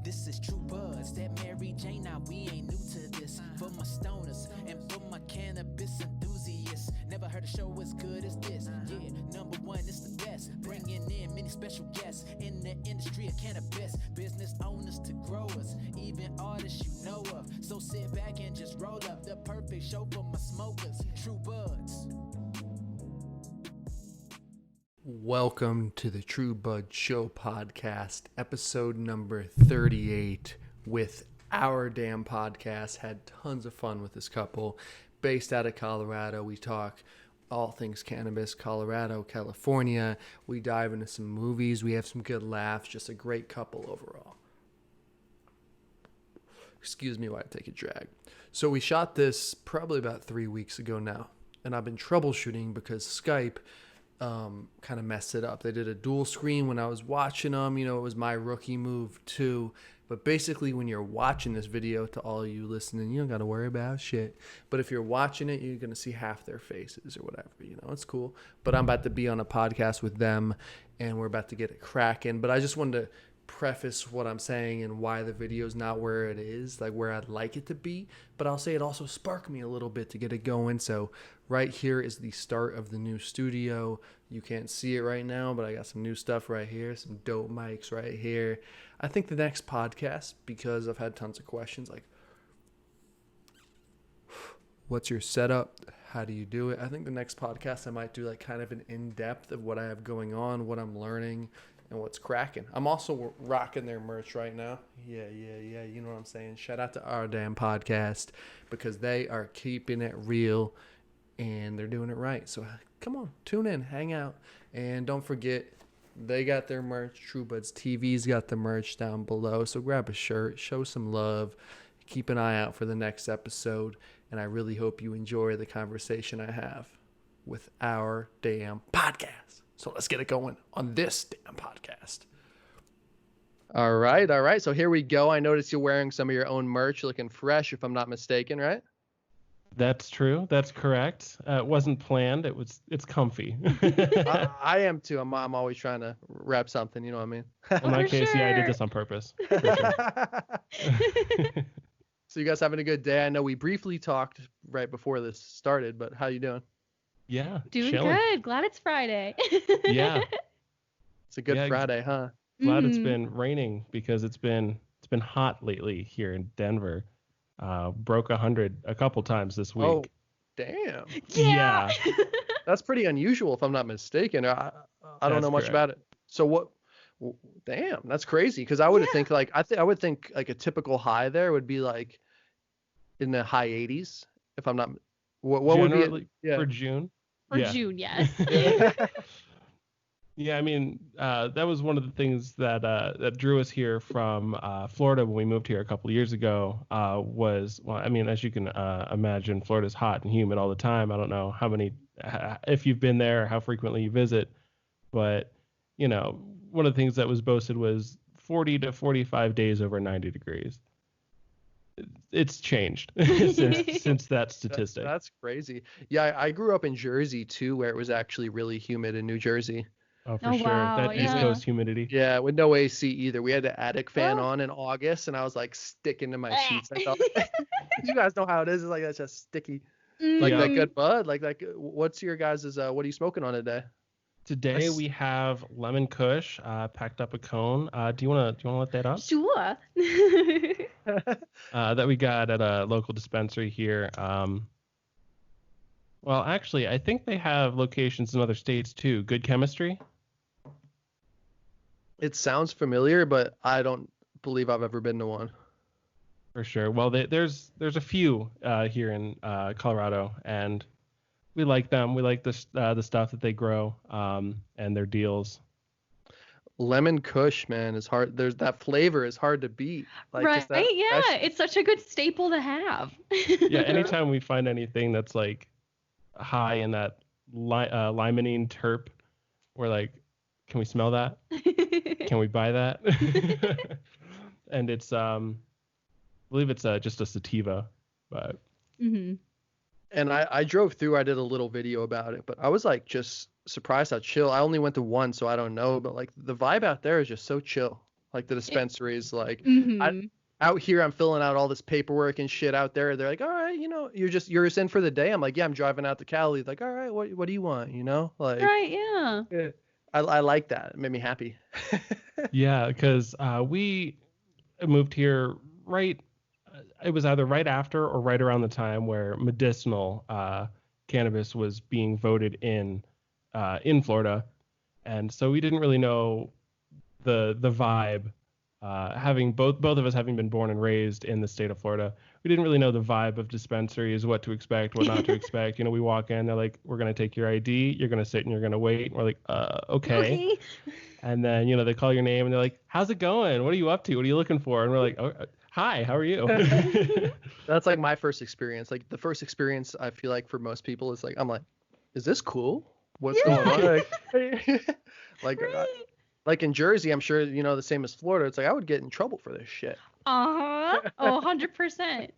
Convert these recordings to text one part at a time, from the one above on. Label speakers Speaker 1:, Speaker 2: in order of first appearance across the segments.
Speaker 1: This is True Buzz, that Mary Jane, now we ain't new to this. For my stoners and for my cannabis enthusiasts, never heard a show as good as this. Yeah, number one, it's the best. Bringing in many special guests in the industry of cannabis. Business owners to growers, even artists you know of. So sit back and just roll up, the perfect show for my smokers. True Buzz.
Speaker 2: Welcome to the True Bud Show podcast, episode number 38 with Our Damn Podcast. Had tons of fun with this couple. Based out of Colorado, we talk all things cannabis, Colorado, California. We dive into some movies. We have some good laughs. Just a great couple overall. Excuse me while I take a drag. So we shot this probably about 3 weeks ago now. And I've been troubleshooting because Skype kind of messed it up. They did a dual screen when I was watching them. You know, it was my rookie move too. But basically, when you're watching this video, to all of you listening, you don't got to worry about shit. But if you're watching it, you're going to see half their faces or whatever. You know, it's cool. But I'm about to be on a podcast with them, and we're about to get it cracking. But I just wanted to preface what I'm saying and why the video is not where it is, like where I'd like it to be. But I'll say it also sparked me a little bit to get it going. So right here is the start of the new studio. You can't see it right now, but I got some new stuff right here, some dope mics right here. I think the next podcast, because I've had tons of questions like, what's your setup? How do you do it? I think the next podcast I might do like kind of an in-depth of what I have going on, what I'm learning, and what's cracking. I'm also rocking their merch right now. Yeah. You know what I'm saying? Shout out to Our Damn Podcast because they are keeping it real and they're doing it right. So come on, tune in, hang out. And don't forget, they got their merch. True Buds TV's got the merch down below. So grab a shirt, show some love. Keep an eye out for the next episode. And I really hope you enjoy the conversation I have with Our Damn Podcast. So let's get it going on this damn podcast. All right. So here we go. I noticed you're wearing some of your own merch, looking fresh, if I'm not mistaken, right?
Speaker 3: That's true. That's correct. It wasn't planned. It's comfy.
Speaker 2: I am too. I'm always trying to wrap something. You know what I mean?
Speaker 3: In my case, yeah, I did this on purpose. For sure.
Speaker 2: So you guys having a good day? I know we briefly talked right before this started, but how you doing?
Speaker 3: Yeah.
Speaker 4: Doing
Speaker 3: chilling.
Speaker 4: good. Glad it's Friday.
Speaker 3: Yeah.
Speaker 2: It's a good Friday, huh?
Speaker 3: Glad it's been raining because it's been hot lately here in Denver. Broke 100 a couple times this week.
Speaker 2: Oh, damn.
Speaker 3: Yeah.
Speaker 2: That's pretty unusual if I'm not mistaken. I don't know much about it. So what? Damn, that's crazy. Because I would think like I would think like a typical high there would be like in the high 80s. If I'm not, what would be
Speaker 3: for June?
Speaker 4: For June, yes.
Speaker 3: Yeah, I mean, that was one of the things that drew us here from Florida when we moved here a couple of years ago. As you can imagine, Florida's hot and humid all the time. I don't know if you've been there or how frequently you visit, but you know, one of the things that was boasted was 40 to 45 days over 90 degrees. It's changed since that statistic.
Speaker 2: That's crazy. Yeah, I grew up in Jersey too, where it was actually really humid in New Jersey.
Speaker 3: Oh, for sure.
Speaker 4: Wow,
Speaker 3: That East Coast humidity.
Speaker 2: Yeah, with no AC either. We had the attic fan on in August, and I was like sticking to my sheets. I felt you guys know how it is. It's like that's just sticky. Like that good bud. Like what's your guys' what are you smoking on today?
Speaker 3: Today we have lemon kush, packed up a cone. Do you wanna let that up?
Speaker 4: Sure.
Speaker 3: That we got at a local dispensary here. Well, actually, I think they have locations in other states too. Good Chemistry.
Speaker 2: It sounds familiar, but I don't believe I've ever been to one.
Speaker 3: For sure. Well, there's a few here in Colorado, and we like them. We like the stuff that they grow and their deals.
Speaker 2: Lemon Kush, man, is hard. There's that flavor is hard to beat. Like,
Speaker 4: right? It's such a good staple to have.
Speaker 3: Yeah. Anytime we find anything that's like high in that limonene terp, we're like, can we smell that? Can we buy that? And it's I believe it's just a sativa, but
Speaker 2: and I drove through. I did a little video about it, but I was like just surprised how chill. I only went to one, so I don't know, but like the vibe out there is just so chill. like the dispensaries. Like
Speaker 4: Mhm.
Speaker 2: out here, I'm filling out all this paperwork and shit out there. They're like, all right, you're just in for the day. I'm like, yeah, I'm driving out to Cali. Like, all right, what do you want? Like,
Speaker 4: Right, yeah.
Speaker 2: yeah. I like that. It made me happy.
Speaker 3: Yeah, because we moved here right. It was either right after or right around the time where medicinal cannabis was being voted in Florida, and so we didn't really know the vibe. Having both of us having been born and raised in the state of Florida, we didn't really know the vibe of dispensaries, what to expect, what not to expect. We walk in, they're like, "We're gonna take your ID, you're gonna sit and you're gonna wait." And we're like, okay. And then they call your name and they're like, "How's it going? What are you up to? What are you looking for?" And we're like, "Oh, hi, how are you?"
Speaker 2: That's like my first experience. Like the first experience I feel like for most people is like, I'm like, is this cool? What's going on? Like,
Speaker 4: Right.
Speaker 2: like in Jersey, I'm sure the same as Florida. It's like I would get in trouble for this shit.
Speaker 4: Uh-huh. Oh, 100%.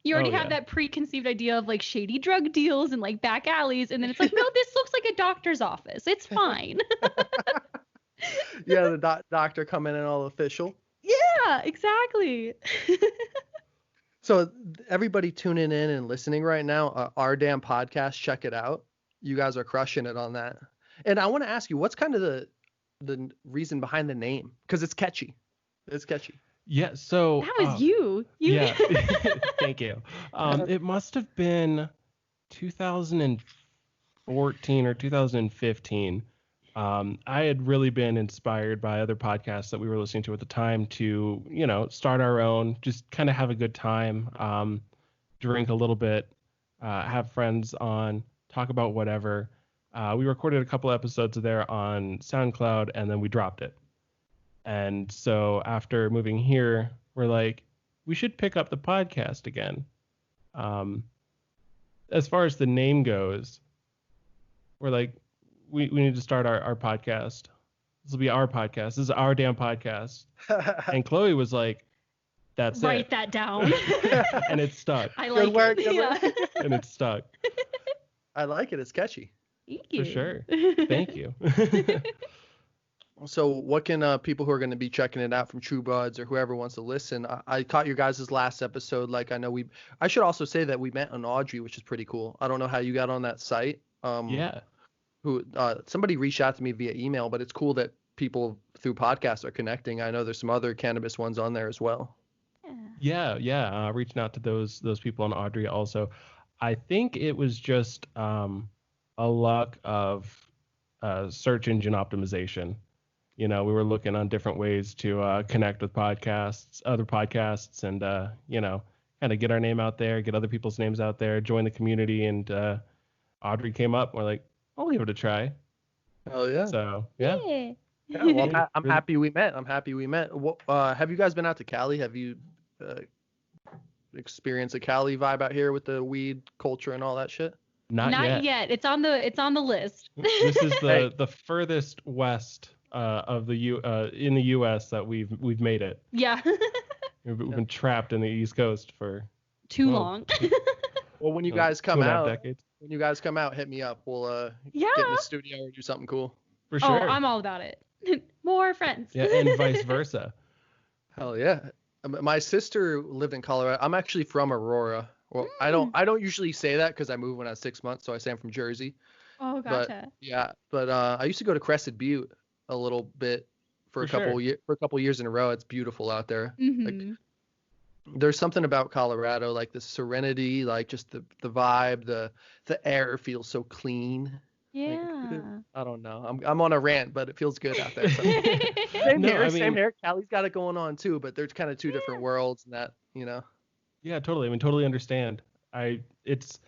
Speaker 4: You already have that preconceived idea of like shady drug deals and like back alleys, and then it's like, no, this looks like a doctor's office. It's fine.
Speaker 2: Yeah, the doctor coming in all official.
Speaker 4: Yeah, exactly.
Speaker 2: So everybody tuning in and listening right now, our damn podcast, check it out. You guys are crushing it on that. And I want to ask you, what's kind of the reason behind the name? Because it's catchy. It's catchy.
Speaker 3: Yeah. So
Speaker 4: That was you.
Speaker 3: Yeah. Thank you. It must have been 2014 or 2015. I had really been inspired by other podcasts that we were listening to at the time to, start our own, just kind of have a good time, drink a little bit, have friends on, talk about whatever. We recorded a couple episodes there on SoundCloud, and then we dropped it. And so after moving here, we're like, we should pick up the podcast again. As far as the name goes, we're like, we need to start our podcast. This will be our podcast. This is our damn podcast. And Chloe was like, that's
Speaker 4: Write
Speaker 3: it.
Speaker 4: that down.
Speaker 3: And it stuck.
Speaker 4: I like
Speaker 2: work,
Speaker 4: it.
Speaker 2: good
Speaker 4: Yeah.
Speaker 2: work.
Speaker 3: And it stuck.
Speaker 2: I like it. It's catchy.
Speaker 4: Thank you.
Speaker 3: For sure. Thank you.
Speaker 2: So what can people who are going to be checking it out from True Buds or whoever wants to listen? I caught your guys' last episode. Like I should also say that we met on Audrey, which is pretty cool. I don't know how you got on that site.
Speaker 3: Yeah.
Speaker 2: Somebody reached out to me via email, but it's cool that people through podcasts are connecting. I know there's some other cannabis ones on there as well.
Speaker 3: Yeah. Reaching out to those people on Audrey also. I think it was just a luck of search engine optimization. We were looking on different ways to connect with other podcasts, and kind of get our name out there, get other people's names out there, join the community, and Audrey came up. We're like, I'll give it a try.
Speaker 2: Oh yeah.
Speaker 3: So yeah.
Speaker 2: Yeah, well, I'm happy we met. Have you guys been out to Cali? Have you experienced a Cali vibe out here with the weed culture and all that shit?
Speaker 3: Not
Speaker 4: yet. It's on the list.
Speaker 3: This is the furthest west of in the U.S. that we've made it.
Speaker 4: Yeah.
Speaker 3: We've been trapped in the East Coast for
Speaker 4: Too long.
Speaker 2: Well, when you guys come
Speaker 3: 2.5
Speaker 2: out,
Speaker 3: decades.
Speaker 2: hit me up. We'll
Speaker 4: Yeah.
Speaker 2: get in the studio or do something cool.
Speaker 3: For sure.
Speaker 4: Oh, I'm all about it. More friends.
Speaker 3: Yeah, and vice versa.
Speaker 2: Hell yeah. My sister lived in Colorado. I'm actually from Aurora. Well, I don't usually say that because I moved when I was 6 months, so I say I'm from Jersey.
Speaker 4: Oh, gotcha.
Speaker 2: But I used to go to Crested Butte a little bit for a couple years in a row. It's beautiful out there.
Speaker 4: Mm-hmm.
Speaker 2: Like, there's something about Colorado, like the serenity, like just the vibe, the air feels so clean.
Speaker 4: Yeah.
Speaker 2: Like, I don't know. I'm on a rant, but it feels good out there. So. Same here. Cali's got it going on too, but there's kind of two different worlds and that,
Speaker 3: Yeah, totally. I mean, totally understand. It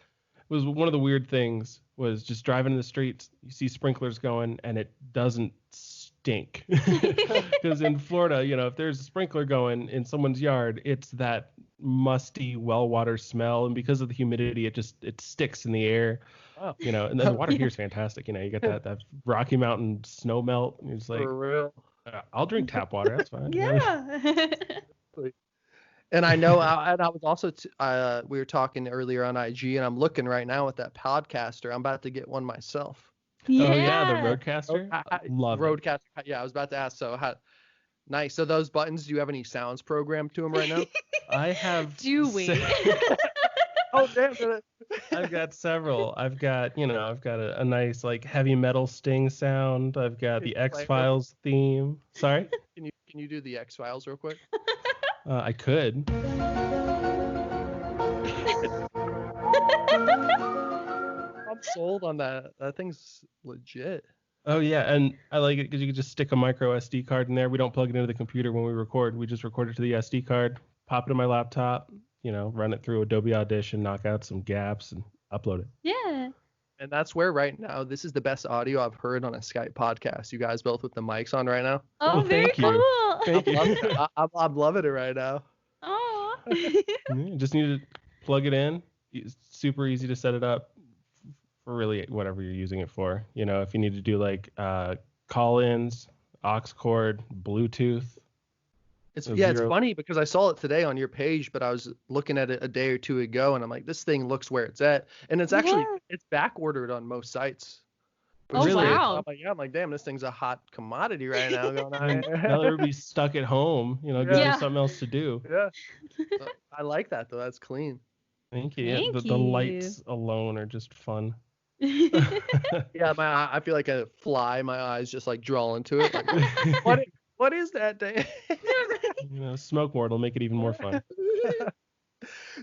Speaker 3: was one of the weird things was just driving in the streets, you see sprinklers going, and it doesn't stink. Because in Florida, if there's a sprinkler going in someone's yard, it's that musty well water smell, and because of the humidity, it sticks in the air.
Speaker 2: Oh.
Speaker 3: And then the water here is fantastic. You get that Rocky Mountain snow melt. And it's like,
Speaker 2: for real.
Speaker 3: I'll drink tap water. That's fine.
Speaker 4: Yeah.
Speaker 2: And I know, and I was also, we were talking earlier on IG, and I'm looking right now at that podcaster. I'm about to get one myself.
Speaker 3: Oh yeah, the Roadcaster.
Speaker 2: I
Speaker 3: love
Speaker 2: Roadcaster. Yeah, I was about to ask. So Nice. So those buttons, do you have any sounds programmed to them right now?
Speaker 3: I have.
Speaker 4: Do we?
Speaker 2: Oh, damn.
Speaker 3: I've got several. I've got a nice like heavy metal sting sound. I've got the X-Files theme. Sorry?
Speaker 2: Can you do the X-Files real quick?
Speaker 3: I could.
Speaker 2: I'm sold on that. That thing's legit.
Speaker 3: Oh yeah, and I like it because you can just stick a micro SD card in there. We don't plug it into the computer when we record. We just record it to the SD card, pop it in my laptop, run it through Adobe Audition, knock out some gaps, and upload it.
Speaker 4: Yeah.
Speaker 2: And that's where right now, this is the best audio I've heard on a Skype podcast. You guys both with the mics on right now.
Speaker 4: Oh, very
Speaker 3: thank you.
Speaker 4: cool.
Speaker 3: Thank you.
Speaker 2: I'm loving it right now.
Speaker 4: Oh.
Speaker 3: You just need to plug it in. It's super easy to set it up for really whatever you're using it for. If you need to do like call-ins, aux cord, Bluetooth.
Speaker 2: It's funny because I saw it today on your page, but I was looking at it a day or two ago, and I'm like, this thing looks where it's at, and it's actually it's back ordered on most sites.
Speaker 4: Oh
Speaker 3: really?
Speaker 4: wow!
Speaker 2: I'm like, damn, this thing's a hot commodity right now. Going on.
Speaker 3: Now that everybody's stuck at home, gives them something else to do.
Speaker 2: Yeah, I like that though. That's clean.
Speaker 3: Thank you. The lights alone are just fun.
Speaker 2: Yeah, I feel like a fly. My eyes just like draw into it. Like, what is that, Dan?
Speaker 3: Smoke more. It'll make it even more fun.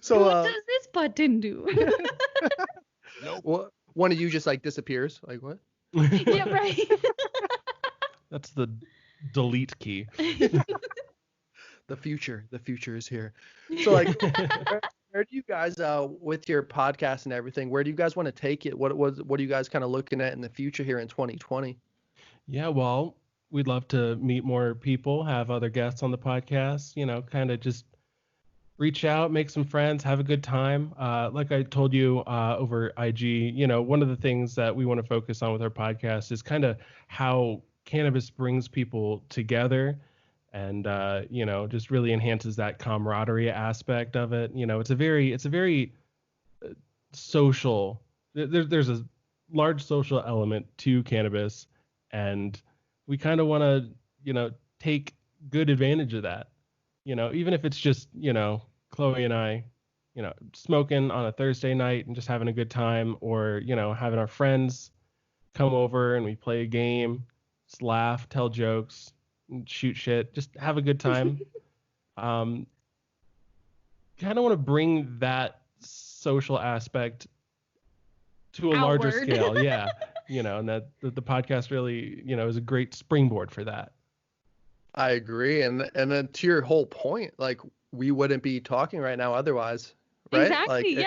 Speaker 2: So
Speaker 4: what does this button do?
Speaker 2: Nope. What? One of you just like disappears. Like what?
Speaker 4: Yeah, right.
Speaker 3: That's the delete key.
Speaker 2: The future is here. So like, where do you guys, with your podcast and everything, where do you guys want to take it? What are you guys kind of looking at in the future here in 2020?
Speaker 3: Yeah, well, we'd love to meet more people, have other guests on the podcast, kind of just reach out, make some friends, have a good time. Like I told you over IG, one of the things that we want to focus on with our podcast is kind of how cannabis brings people together and, just really enhances that camaraderie aspect of it. It's a very social, there's a large social element to cannabis, and we kind of want to, take good advantage of that. Even if it's just, Chloe and I, smoking on a Thursday night and just having a good time, or, having our friends come over and we play a game, just laugh, tell jokes, shoot shit, just have a good time. Kind of want to bring that social aspect to a larger scale. Yeah. And that the podcast really, is a great springboard for that.
Speaker 2: I agree. And then to your whole point, like we wouldn't be talking right now otherwise, right?
Speaker 4: Exactly.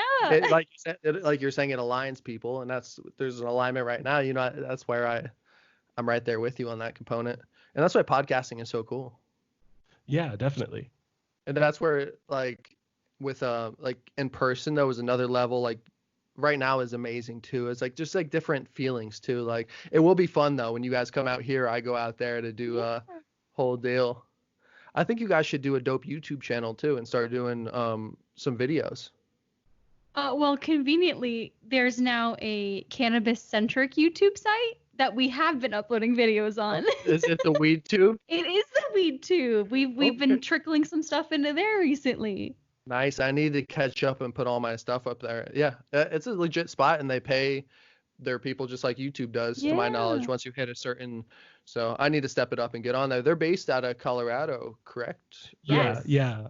Speaker 2: Like you're saying, it aligns people, and there's an alignment right now. That's where I'm right there with you on that component. And that's why podcasting is so cool.
Speaker 3: Yeah, definitely.
Speaker 2: And that's where like with like in person though is another level. Like right now is amazing too. It's like just like different feelings too. Like it will be fun though when you guys come out here. I go out there to do a whole deal. I think you guys should do a dope YouTube channel too and start doing some videos.
Speaker 4: Well, conveniently, there's now a cannabis-centric YouTube site that we have been uploading videos on.
Speaker 2: Is it the Weed Tube?
Speaker 4: It is the Weed Tube. We've been trickling some stuff into there recently.
Speaker 2: Nice. I need to catch up and put all my stuff up there. Yeah, it's a legit spot, and they pay their people just like YouTube does, to my knowledge, once you hit a certain. So I need to step it up and get on there. They're based out of Colorado, correct?
Speaker 4: Yes.
Speaker 3: Yeah.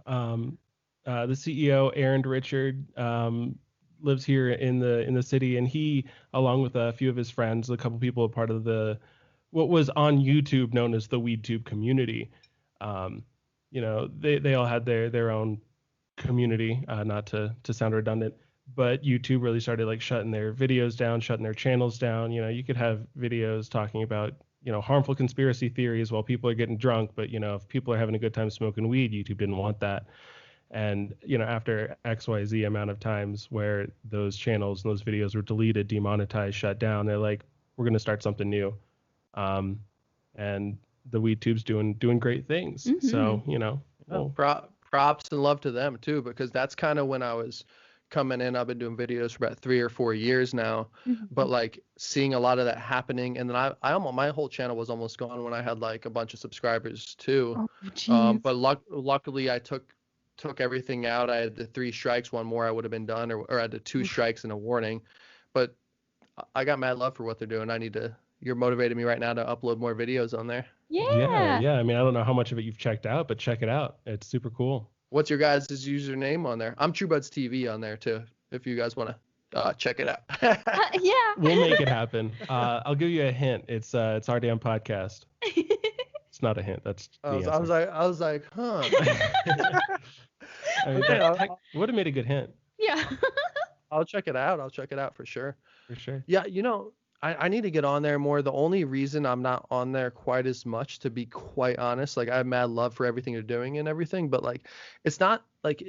Speaker 3: The CEO, Aaron Richard, lives here in the city, and he, along with a few of his friends, a couple people, are part of what was on YouTube known as the WeedTube community. They all had their own community, not to sound redundant, but YouTube really started like shutting their videos down, shutting their channels down. You could have videos talking about harmful conspiracy theories while people are getting drunk, but if people are having a good time smoking weed, YouTube didn't want that. And, after XYZ amount of times where those channels and those videos were deleted, demonetized, shut down, they're like, we're going to start something new. And the WeedTube's doing great things. Mm-hmm. So,
Speaker 2: props and love to them too, because that's kind of when I was coming in. I've been doing videos for about 3 or 4 years now, but like seeing a lot of that happening, and then I almost, my whole channel was almost gone when I had like a bunch of subscribers too. But luckily I took everything out. I had the 3 strikes, 1 more I would have been done, or I had the 2 strikes and a warning. But I got mad love for what they're doing. You're motivating me right now to upload more videos on there.
Speaker 3: Yeah. I mean, I don't know how much of it you've checked out, but check it out. It's super cool.
Speaker 2: What's your guys' username on there? I'm TrueBuds TV on there too, if you guys want to check it out.
Speaker 4: Yeah.
Speaker 3: We'll make it happen. I'll give you a hint. It's our damn podcast. It's not a hint. That's
Speaker 2: I was like, huh.
Speaker 3: I mean, that would have made a good hint.
Speaker 4: Yeah.
Speaker 2: I'll check it out for sure.
Speaker 3: For sure.
Speaker 2: Yeah, I need to get on there more. The only reason I'm not on there quite as much, to be quite honest, like I have mad love for everything you're doing and everything, but like it's not like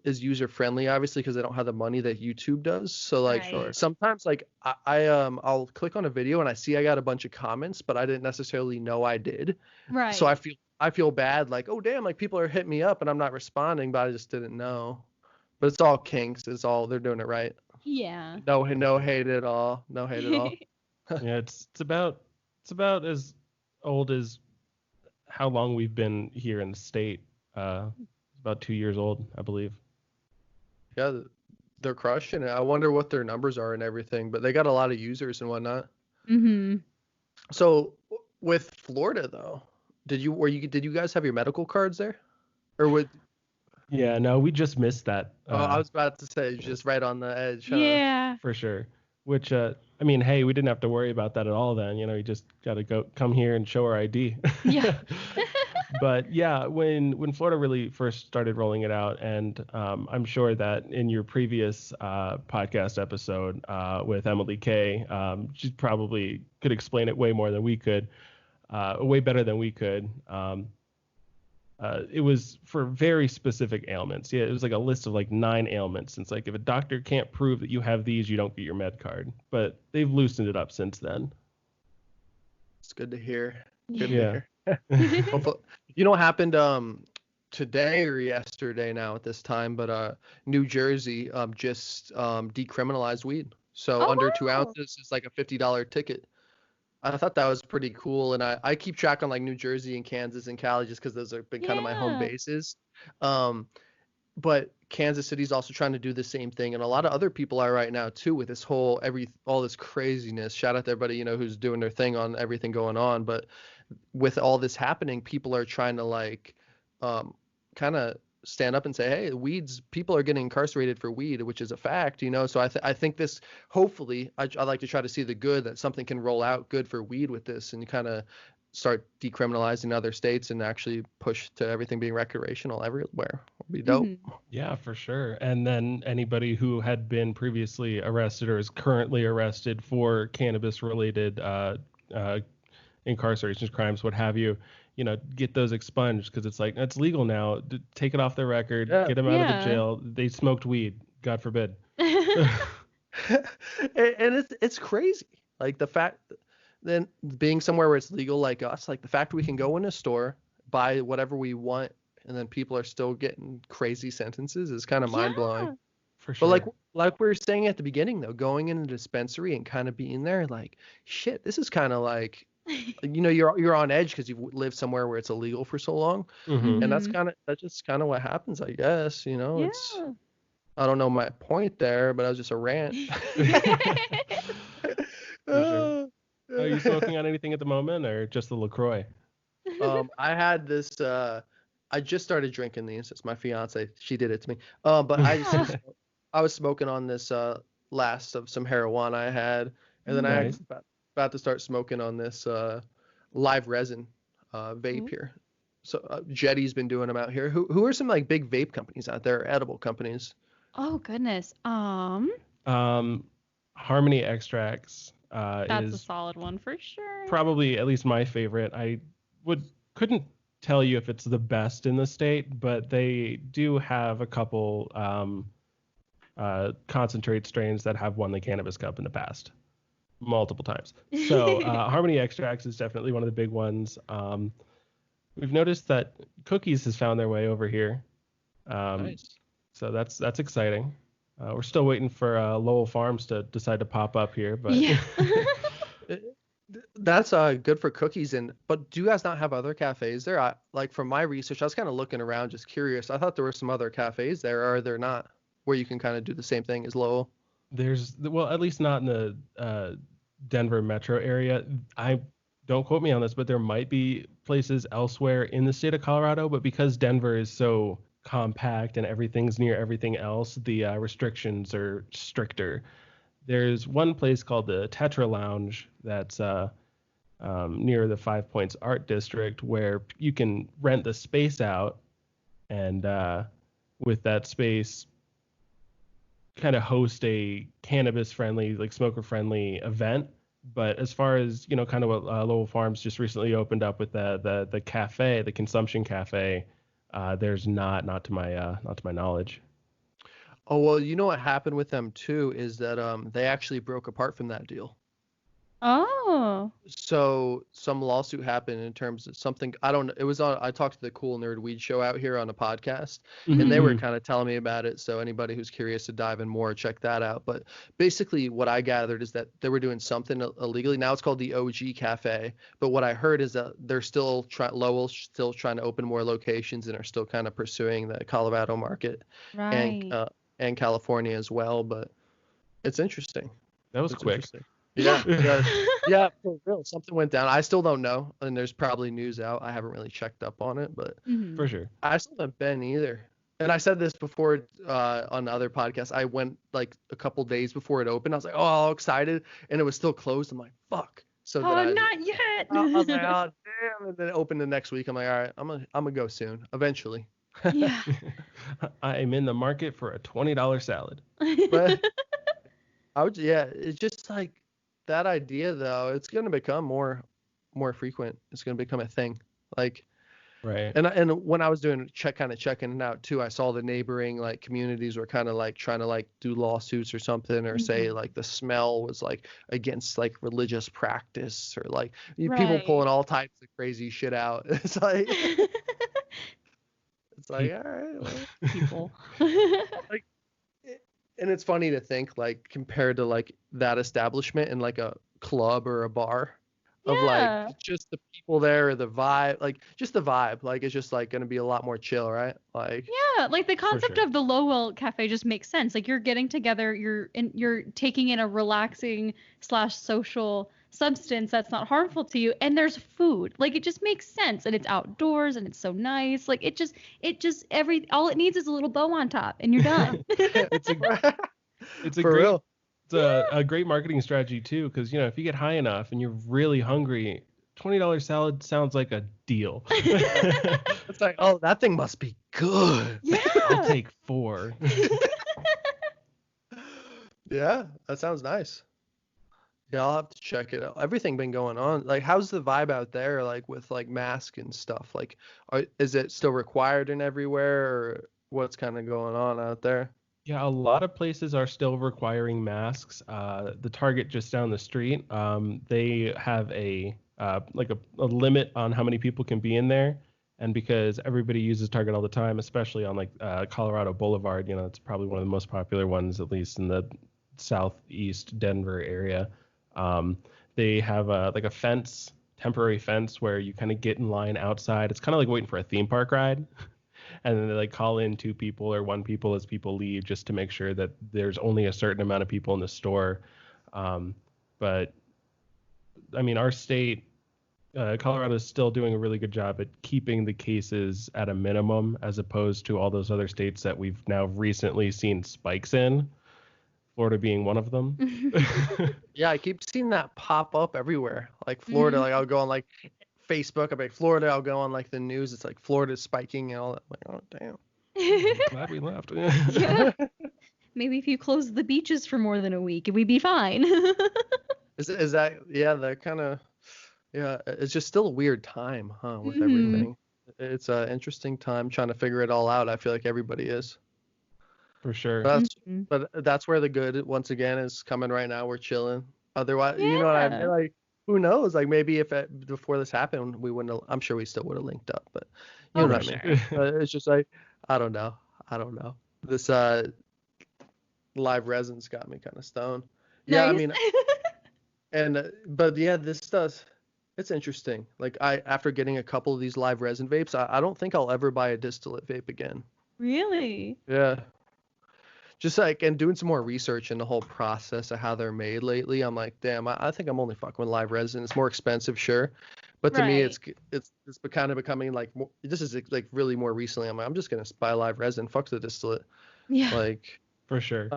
Speaker 2: as user friendly, obviously, because I don't have the money that YouTube does. So like sometimes like I'll click on a video and I see I got a bunch of comments, but I didn't necessarily know I did.
Speaker 4: Right.
Speaker 2: So I feel bad, like, oh damn, like people are hitting me up and I'm not responding, but I just didn't know. But it's all kinks. They're doing it right.
Speaker 4: Yeah.
Speaker 2: No hate at all. No hate at all.
Speaker 3: Yeah, it's about as old as how long we've been here in the state. About 2 years old, I believe.
Speaker 2: Yeah, they're crushing it. I wonder what their numbers are and everything, but they got a lot of users and whatnot. So with Florida though, did you guys have your medical cards there, or would?
Speaker 3: Yeah, no, we just missed that.
Speaker 2: I was about to say, just right on the edge. Huh?
Speaker 4: Yeah.
Speaker 3: For sure. Which, I mean, hey, we didn't have to worry about that at all then. You just got to come here and show our ID.
Speaker 4: Yeah.
Speaker 3: But yeah, when Florida really first started rolling it out, and I'm sure that in your previous podcast episode with Emily Kay, she probably could explain it way more than we could, way better than we could. It was for very specific ailments. Yeah, it was like a list of like 9 ailments. It's like if a doctor can't prove that you have these, you don't get your med card. But they've loosened it up since then.
Speaker 2: It's good to hear.
Speaker 3: Yeah.
Speaker 2: To hear. Hopefully, what happened today or yesterday now at this time, but New Jersey just decriminalized weed. So under 2 ounces is like a $50 ticket. I thought that was pretty cool, and I keep track on like New Jersey and Kansas and Cali just because those have been kind of my home bases. But Kansas City's also trying to do the same thing, and a lot of other people are right now too with this all this craziness. Shout out to everybody who's doing their thing on everything going on. But with all this happening, people are trying to like kind of stand up and say, hey, people are getting incarcerated for weed, which is a fact, So I think this, hopefully, I like to try to see the good, that something can roll out good for weed with this and kind of start decriminalizing other states and actually push to everything being recreational everywhere. Would be dope.
Speaker 3: Yeah, for sure. And then anybody who had been previously arrested or is currently arrested for cannabis related incarcerations, crimes, what have you, get those expunged, because it's like, it's legal now. Take it off their record, get them out of the jail. They smoked weed, God forbid.
Speaker 2: And it's crazy. Like the fact then being somewhere where it's legal like us, like the fact we can go in a store, buy whatever we want, and then people are still getting crazy sentences is kind of mind blowing.
Speaker 3: For sure.
Speaker 2: But like we were saying at the beginning though, going in a dispensary and kind of being there, like, shit, this is kind of like, you're on edge because you've lived somewhere where it's illegal for so long, and that's just kind of what happens, I guess. It's, I don't know my point there, but I was just a rant.
Speaker 3: Sure. Are you smoking on anything at the moment, or just the LaCroix?
Speaker 2: I had this. I just started drinking these. It's my fiance. She did it to me. But I was smoking on this last of some marijuana I had, and then I was about to start smoking on this live resin vape here. So Jetty's been doing them out here. Who are some like big vape companies out there, edible companies?
Speaker 4: Oh goodness.
Speaker 3: Harmony Extracts.
Speaker 4: That's a solid one for sure.
Speaker 3: Probably at least my favorite. I couldn't tell you if it's the best in the state, but they do have a couple concentrate strains that have won the Cannabis Cup in the past multiple times. So Harmony Extracts is definitely one of the big ones. We've noticed that Cookies has found their way over here.
Speaker 2: Nice.
Speaker 3: So that's exciting. We're still waiting for Lowell Farms to decide to pop up here, but
Speaker 4: Yeah.
Speaker 2: That's good for cookies. But do you guys not have other cafes there? Like from my research, I was kind of looking around, just curious. I thought there were some other cafes there, or are there not, where you can kind of do the same thing as Lowell?
Speaker 3: well, at least not in the Denver metro area. I don't quote me on this, but there might be places elsewhere in the state of Colorado, but because Denver is so compact and everything's near everything else, the restrictions are stricter. There's one place called the Tetra Lounge that's near the Five Points Art District where you can rent the space out and with that space kind of host a cannabis friendly, like smoker friendly event. But as far as, kind of what Lowell Farms just recently opened up with the cafe, the consumption cafe, there's not to my knowledge.
Speaker 2: Oh, well, you know what happened with them too is that they actually broke apart from that deal.
Speaker 4: Oh.
Speaker 2: So some lawsuit happened in terms of something, I don't know. It was I talked to the Cool Nerd Weed show out here on a podcast, and they were kind of telling me about it. So anybody who's curious to dive in more, check that out. But basically what I gathered is that they were doing something illegally. Now it's called the OG Cafe. But what I heard is that they're still Lowell's still trying to open more locations and are still kind of pursuing the Colorado market and California as well. But it's interesting.
Speaker 3: That was quick.
Speaker 2: Yeah, yeah, for real. Something went down. I still don't know, and there's probably news out. I haven't really checked up on it, but
Speaker 3: for sure,
Speaker 2: I still haven't been either. And I said this before on other podcasts. I went like a couple days before it opened. I was like, oh, all excited, and it was still closed. I'm like, fuck. So
Speaker 4: not yet.
Speaker 2: I was like, oh damn, and then it opened the next week. I'm like, all right, I'm gonna go soon, eventually.
Speaker 4: Yeah.
Speaker 3: I am in the market for a $20 salad.
Speaker 2: But it's just like. That idea though, it's going to become more frequent. It's going to become a thing. Like,
Speaker 3: right.
Speaker 2: And when I was doing checking it out too, I saw the neighboring like communities were kind of like trying to like do lawsuits or something, or say like the smell was like against like religious practice, or like people pulling all types of crazy shit out. It's like all right, well,
Speaker 4: people.
Speaker 2: like. And it's funny to think like compared to like that establishment in like a club or a bar of like just the people there, or the vibe, like just the vibe, like it's just like going to be a lot more chill, right? Like
Speaker 4: like the concept of the Lowell Cafe just makes sense. Like you're getting together, you're taking in a relaxing / social substance that's not harmful to you, and there's food. Like it just makes sense, and it's outdoors, and it's so nice. Like it just all it needs is a little bow on top, and you're done.
Speaker 3: It's a great marketing strategy too, because if you get high enough and you're really hungry, $20 salad sounds like a deal.
Speaker 2: It's like, oh, that thing must be good.
Speaker 4: Yeah,
Speaker 3: I'll take 4.
Speaker 2: Yeah, that sounds nice. Yeah, I'll have to check it out. Everything been going on. Like, how's the vibe out there, like with like masks and stuff? Like, is it still required in everywhere, or what's kind of going on out there?
Speaker 3: Yeah, a lot of places are still requiring masks. The Target just down the street, they have a limit on how many people can be in there, and because everybody uses Target all the time, especially on like Colorado Boulevard, it's probably one of the most popular ones, at least in the southeast Denver area. They have a fence, temporary fence, where you kind of get in line outside. It's kind of like waiting for a theme park ride. And then they like call in 2 people or 1 people as people leave, just to make sure that there's only a certain amount of people in the store. But I mean, our state, Colorado, is still doing a really good job at keeping the cases at a minimum, as opposed to all those other states that we've now recently seen spikes in. Florida being one of them.
Speaker 2: Yeah, I keep seeing that pop up everywhere. Like Florida, like I'll go on like Facebook, I'm like Florida, I'll go on like the news, it's like Florida's spiking and all that. I'm like, oh damn.
Speaker 3: Glad we left.
Speaker 4: Yeah. Maybe if you close the beaches for more than a week, we'd be fine.
Speaker 2: Is that, yeah, that kind of, yeah, it's just still a weird time, with everything. It's an interesting time trying to figure it all out. I feel like everybody is.
Speaker 3: For sure.
Speaker 2: But that's where the good, once again, is coming right now. We're chilling. Otherwise, you know what I mean? Like, who knows? Like, maybe before this happened, we wouldn't have, I'm sure we still would have linked up, but you know what I mean? It's just like, I don't know. This, live resin's got me kind of stoned. Yeah, I
Speaker 4: Nice.
Speaker 2: mean, but yeah, it's interesting. Like after getting a couple of these live resin vapes, I don't think I'll ever buy a distillate vape again.
Speaker 4: Really?
Speaker 2: Yeah. Just like, and doing some more research in the whole process of how they're made lately, I'm like, damn, I think I'm only fucking with live resin. It's more expensive, sure, but to me,
Speaker 4: Right.
Speaker 2: it's kind of becoming like more, this is like really more recently. I'm like, I'm just gonna buy live resin. Fuck the distillate.
Speaker 4: Yeah.
Speaker 2: Like,
Speaker 3: For sure.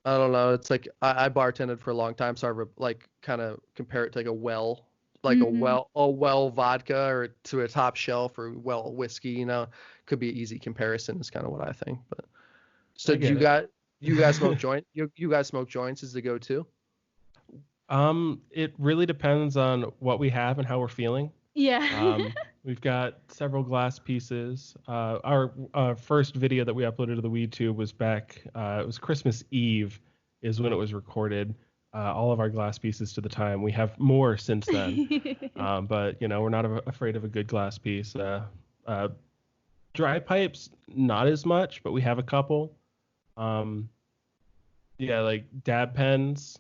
Speaker 2: I don't know. It's like I bartended for a long time, so I like kind of compare it to like
Speaker 4: Mhm.
Speaker 2: a well vodka or to a top shelf or well whiskey. Could be an easy comparison. Is kind of what I think. But so
Speaker 3: I get it.
Speaker 2: you guys smoke joint? You guys smoke joints is the go-to?
Speaker 3: It really depends on what we have and how we're feeling.
Speaker 4: Yeah.
Speaker 3: We've got several glass pieces. Our first video that we uploaded to the WeedTube was back. It was Christmas Eve, is when it was recorded. All of our glass pieces to the time. We have more since then, but we're not afraid of a good glass piece. Dry pipes, not as much, but we have a couple. Yeah, like dab pens,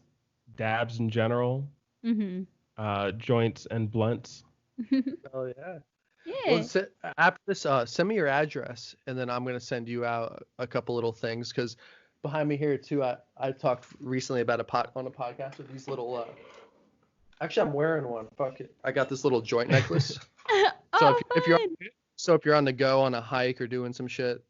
Speaker 3: dabs in general,
Speaker 4: Mhm.
Speaker 3: joints and blunts.
Speaker 2: Oh yeah.
Speaker 4: Yeah.
Speaker 2: Well, after this, send me your address, and then I'm gonna send you out a couple little things. Because behind me here too, I talked recently about on a podcast with these little. Actually, I'm wearing one. Fuck it. I got this little joint necklace. So
Speaker 4: Oh, fun.
Speaker 2: if you're on the go on a hike or doing some shit,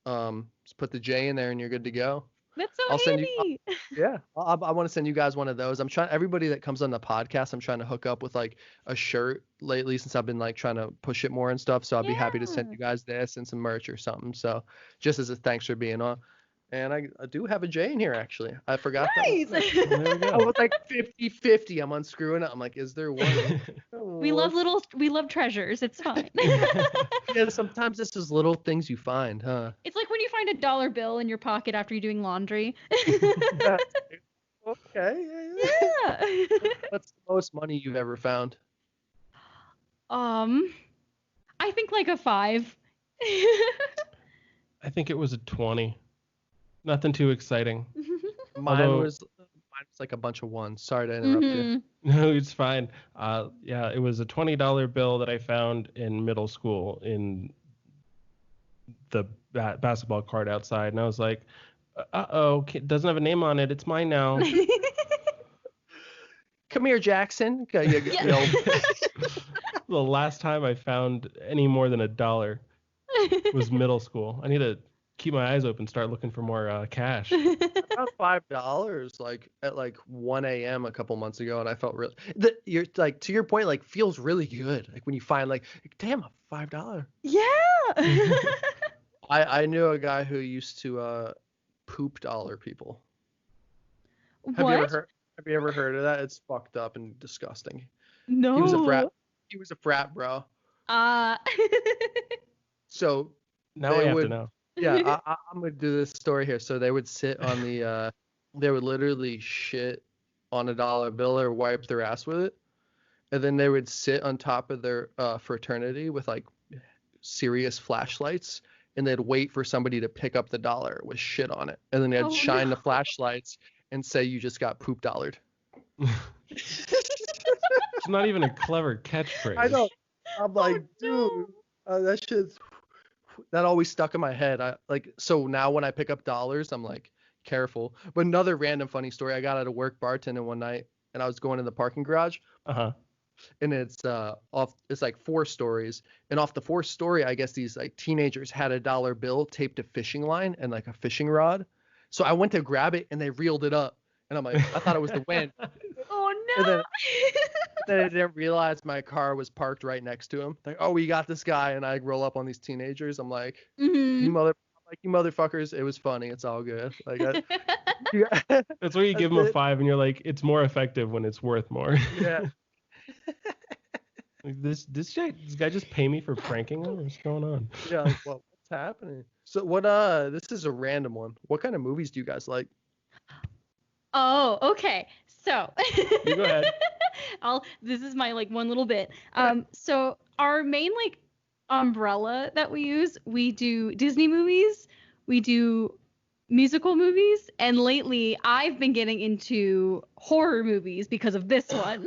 Speaker 2: just put the J in there and you're good to go.
Speaker 4: That's so
Speaker 2: I'll send you.
Speaker 4: handy.
Speaker 2: Yeah, I want to send you guys one of those. I'm trying everybody that comes on the podcast. I'm trying to hook up with like a shirt lately since I've been like trying to push it more and stuff. So I'll be happy to send
Speaker 4: Yeah.
Speaker 2: you guys this and some merch or something. So just as a thanks for being on. And I do have a J in here actually. I forgot
Speaker 4: Nice.
Speaker 2: that.
Speaker 3: Well, there we
Speaker 2: I
Speaker 3: go.
Speaker 2: was like 50-50. I'm unscrewing it. I'm like, is there one?
Speaker 4: We love treasures. It's fine.
Speaker 2: Yeah, sometimes it's just little things you find, huh?
Speaker 4: It's like when you find a dollar bill in your pocket after you're doing laundry.
Speaker 2: Yeah. Okay.
Speaker 4: Yeah.
Speaker 2: What's the most money you've ever found?
Speaker 4: I think like a 5.
Speaker 3: I think it was a 20. Nothing too exciting.
Speaker 2: Mine was like a bunch of ones. Sorry to interrupt you.
Speaker 3: No, it's fine. Yeah, it was a $20 bill that I found in middle school in the basketball court outside, and I was like, "Uh-oh, doesn't have a name on it. It's mine now."
Speaker 2: Come here, Jackson.
Speaker 4: Yeah.
Speaker 3: The last time I found any more than $1 was middle school. I need to keep my eyes open, start looking for more cash.
Speaker 2: I found $5 like at like 1 a.m. a couple months ago, and I felt really. You're like to your point, like feels really good. Like when you find like, damn, a $5.
Speaker 4: Yeah.
Speaker 2: I knew a guy who used to poop dollar people. Have
Speaker 4: What?
Speaker 2: you ever heard of that? It's fucked up and disgusting.
Speaker 4: No.
Speaker 2: He was a frat bro. So
Speaker 3: Now I have to know.
Speaker 2: Yeah, I'm gonna do this story here. So they would sit on the they would literally shit on a dollar bill or wipe their ass with it, and then they would sit on top of their fraternity with like serious flashlights, and they'd wait for somebody to pick up the dollar with shit on it, and then they'd shine the flashlights and say you just got poop dollared.
Speaker 3: It's not even a clever catchphrase.
Speaker 2: I know. I'm like, dude, that shit's that always stuck in my head. So now when I pick up dollars, I'm like, careful. But another random funny story. I got out of work bartending one night, and I was going in the parking garage. And it's it's like 4 stories, and off the 4th story, I guess these like teenagers had a dollar bill taped to fishing line and like a fishing rod. So I went to grab it, and they reeled it up, and I'm like, I thought it was the wind.
Speaker 4: Oh no.
Speaker 2: And then I didn't realize my car was parked right next to him. Like, oh, we got this guy, and I roll up on these teenagers. I'm like, you motherfuckers. It was funny. It's all good. Like,
Speaker 3: That's where you give them a 5, and you're like, it's more effective when it's worth more.
Speaker 2: Yeah.
Speaker 3: Like, this guy just pay me for pranking him? What's going on?
Speaker 2: Yeah. Like, what's happening? So what? This is a random one. What kind of movies do you guys like?
Speaker 4: Oh, okay. So
Speaker 3: You go ahead.
Speaker 4: This is my like one little bit. So our main like umbrella that we use, we do Disney movies, we do musical movies, and lately I've been getting into horror movies because of this one.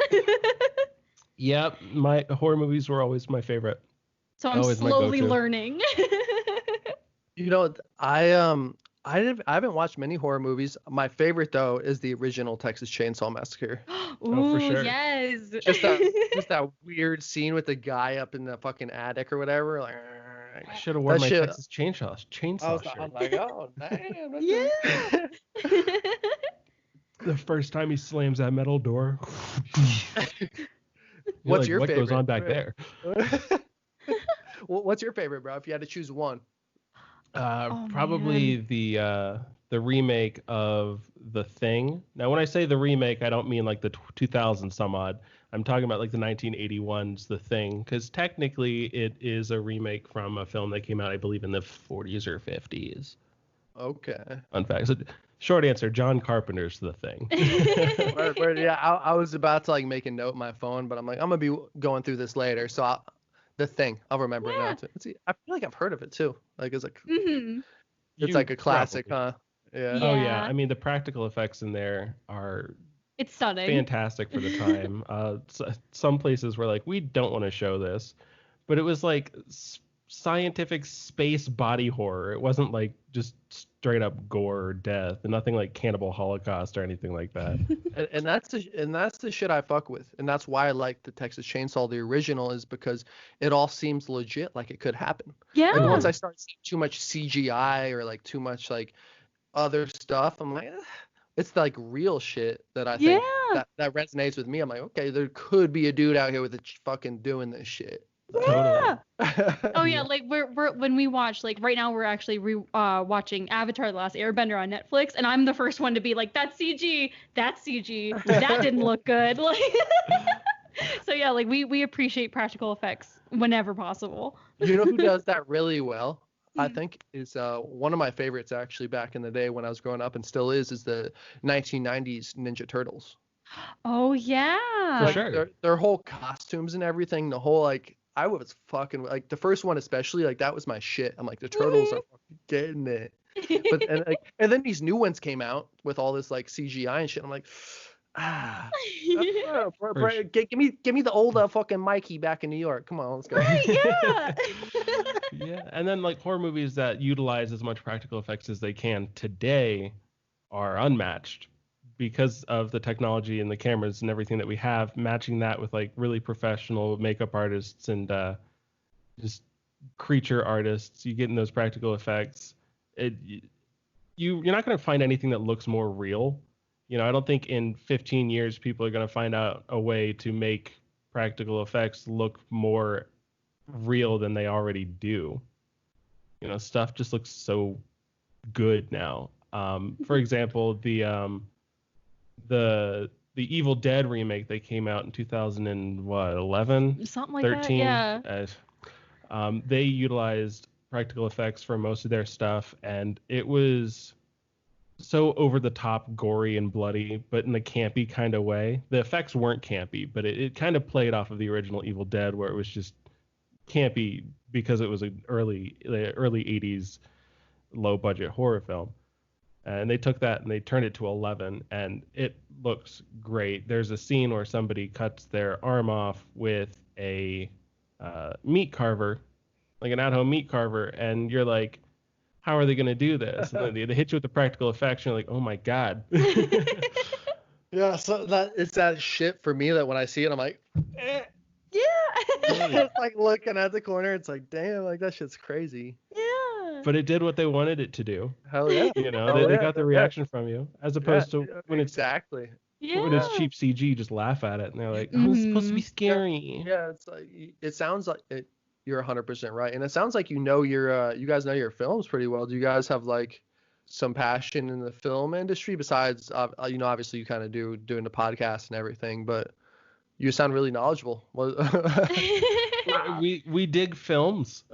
Speaker 3: Yep, my horror movies were always my favorite.
Speaker 4: So I'm
Speaker 3: Always my
Speaker 4: slowly
Speaker 3: go-to.
Speaker 4: learning.
Speaker 2: You know, I haven't watched many horror movies. My favorite though is the original Texas Chainsaw Massacre.
Speaker 4: Ooh,
Speaker 3: for sure.
Speaker 4: yes.
Speaker 2: Just that weird scene with the guy up in the fucking attic or whatever. Like,
Speaker 3: I should have worn my
Speaker 2: shit-
Speaker 3: Texas Chainsaw shirt.
Speaker 2: I'm like, oh damn. That's
Speaker 4: Yeah.
Speaker 3: The first time he slams that metal door.
Speaker 2: What's
Speaker 3: like,
Speaker 2: your
Speaker 3: what
Speaker 2: favorite?
Speaker 3: goes on back there?
Speaker 2: What's your favorite, bro? If you had to choose one.
Speaker 3: Probably the remake of The Thing. Now, when I say the remake, I don't mean like the 2000 some odd. I'm talking about like the 1981's The Thing, because technically it is a remake from a film that came out, I believe, in the 40s or 50s.
Speaker 2: Okay.
Speaker 3: Fun fact. So, short answer: John Carpenter's The Thing.
Speaker 2: Yeah, I was about to like make a note in my phone, but I'm like, I'm gonna be going through this later, so The Thing, I'll remember it now.
Speaker 4: Yeah.
Speaker 2: Too. I feel like I've heard of it too. Like it's like
Speaker 4: Mm-hmm.
Speaker 2: it's like a classic,
Speaker 3: Probably.
Speaker 2: huh? Yeah.
Speaker 3: Oh yeah,
Speaker 4: Yeah.
Speaker 3: I mean the practical effects in there are
Speaker 4: It's stunning.
Speaker 3: fantastic for the time. Some places were like, we don't want to show this, but it was like scientific space body horror. It wasn't like just straight up gore or death, and nothing like Cannibal Holocaust or anything like that.
Speaker 2: And that's the shit I fuck with, and that's why I like the Texas Chainsaw, the original, is because it all seems legit, like it could happen.
Speaker 4: Yeah.
Speaker 2: Like once I start seeing too much CGI or like too much like other stuff, I'm like, it's like real shit that I think that resonates with me. I'm like, okay, there could be a dude out here with a fucking doing this shit.
Speaker 4: Yeah. Oh yeah, like we're when we watch, like right now we're actually watching Avatar: The Last Airbender on Netflix, and I'm the first one to be like, that's CG, that didn't look good. Like, so yeah, like we appreciate practical effects whenever possible.
Speaker 2: You know who does that really well? I think is one of my favorites actually back in the day when I was growing up, and still is the 1990s Ninja Turtles.
Speaker 4: Oh yeah.
Speaker 3: For
Speaker 2: Like
Speaker 3: sure.
Speaker 2: their whole costumes and everything, the whole like I was fucking like the first one especially, like that was my shit. I'm like, the turtles are fucking getting it. But and then these new ones came out with all this like CGI and shit. I'm like, give me the old fucking Mikey back in New York. Come on, let's go.
Speaker 4: Yeah.
Speaker 3: Yeah, and then like horror movies that utilize as much practical effects as they can today are unmatched because of the technology and the cameras and everything that we have. Matching that with like really professional makeup artists and just creature artists, you get in those practical effects. You're not going to find anything that looks more real. You know, I don't think in 15 years people are going to find out a way to make practical effects look more real than they already do. You know, stuff just looks so good now. For example, the Evil Dead remake that came out in 2011,
Speaker 4: Something like
Speaker 3: 13.
Speaker 4: that. Yeah.
Speaker 3: They utilized practical effects for most of their stuff, and it was so over the top, gory and bloody, but in a campy kind of way. The effects weren't campy, but it kind of played off of the original Evil Dead, where it was just campy because it was an early 80s low budget horror film. And they took that and they turned it to 11, and it looks great. There's a scene where somebody cuts their arm off with a meat carver, like an at-home meat carver, and you're like, how are they going to do this? And then they hit you with the practical effects, and you're like, oh my god.
Speaker 2: Yeah, so it's that shit for me that when I see it, I'm like,
Speaker 4: Yeah.
Speaker 2: it's like looking at the corner. It's like, damn, like that shit's crazy.
Speaker 4: Yeah.
Speaker 3: But it did what they wanted it to do.
Speaker 2: Hell yeah.
Speaker 3: You know,
Speaker 2: Hell
Speaker 3: they
Speaker 2: yeah,
Speaker 3: got the
Speaker 2: yeah.
Speaker 3: reaction from you, as opposed to when it's
Speaker 2: exactly.
Speaker 4: Yeah.
Speaker 3: when it's cheap CG, you just laugh at it, and they're like, oh, it's supposed to be scary.
Speaker 2: Yeah, it's like it sounds like it. You're 100% right, and it sounds like you guys know your films pretty well. Do you guys have like some passion in the film industry besides obviously you kind of doing the podcast and everything, but you sound really knowledgeable.
Speaker 3: We dig films.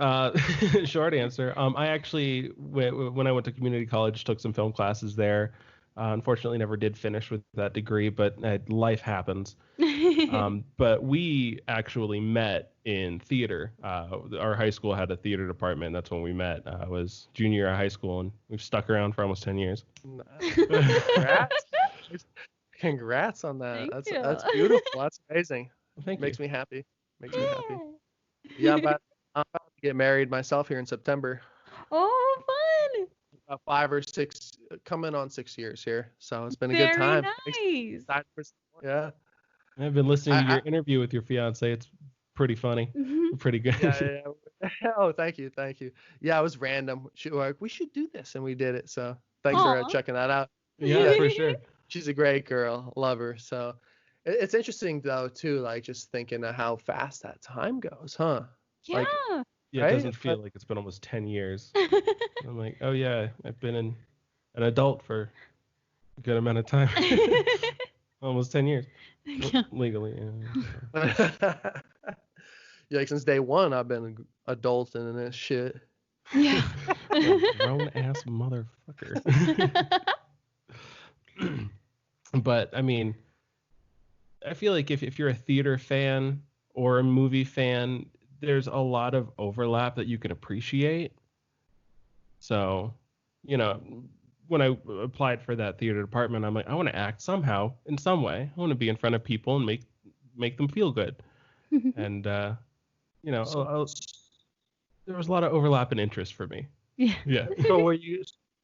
Speaker 3: Short answer. I actually when I went to community college took some film classes there. Unfortunately, never did finish with that degree, but life happens. But we actually met in theater. Our high school had a theater department. That's when we met. Was junior year of high school, and we've stuck around for almost 10 years.
Speaker 2: Congrats. Congrats on that.
Speaker 4: Thank
Speaker 2: That's
Speaker 4: you.
Speaker 2: beautiful. That's amazing.
Speaker 3: Thank
Speaker 2: Makes
Speaker 3: you.
Speaker 2: me happy. Makes me happy. Yeah, I'm about to get married myself here in September.
Speaker 4: Oh, fun.
Speaker 2: About 5 or 6, coming on 6 years here. So it's been a
Speaker 4: Very
Speaker 2: good time.
Speaker 4: nice.
Speaker 2: Excited for some more. Yeah.
Speaker 3: I've been listening to
Speaker 2: I-
Speaker 3: your interview with your fiance. It's pretty funny. Pretty good.
Speaker 2: Yeah. Oh, thank you. Yeah, it was random. She was like, we should do this, and we did it. So thanks for
Speaker 4: Aw.
Speaker 2: checking that out.
Speaker 3: Yeah, for sure.
Speaker 2: She's a great girl. Love her. So it's interesting though too, like just thinking of how fast that time goes, huh?
Speaker 4: Yeah.
Speaker 2: Like,
Speaker 3: Yeah,
Speaker 2: Right?
Speaker 3: it doesn't feel like it's been almost 10 years. I'm like, oh yeah, I've been an adult for a good amount of time. Almost 10 years.
Speaker 4: Yeah.
Speaker 3: Legally. Yeah.
Speaker 2: Yeah, like since day one, I've been an adult in this shit.
Speaker 4: Yeah.
Speaker 3: Grown ass motherfucker. But I mean, I feel like if you're a theater fan or a movie fan, there's a lot of overlap that you can appreciate. So, when I applied for that theater department, I'm like, I want to act somehow, in some way. I want to be in front of people and make them feel good. And there was a lot of overlap and interest for me.
Speaker 4: Yeah.
Speaker 3: Yeah.
Speaker 2: So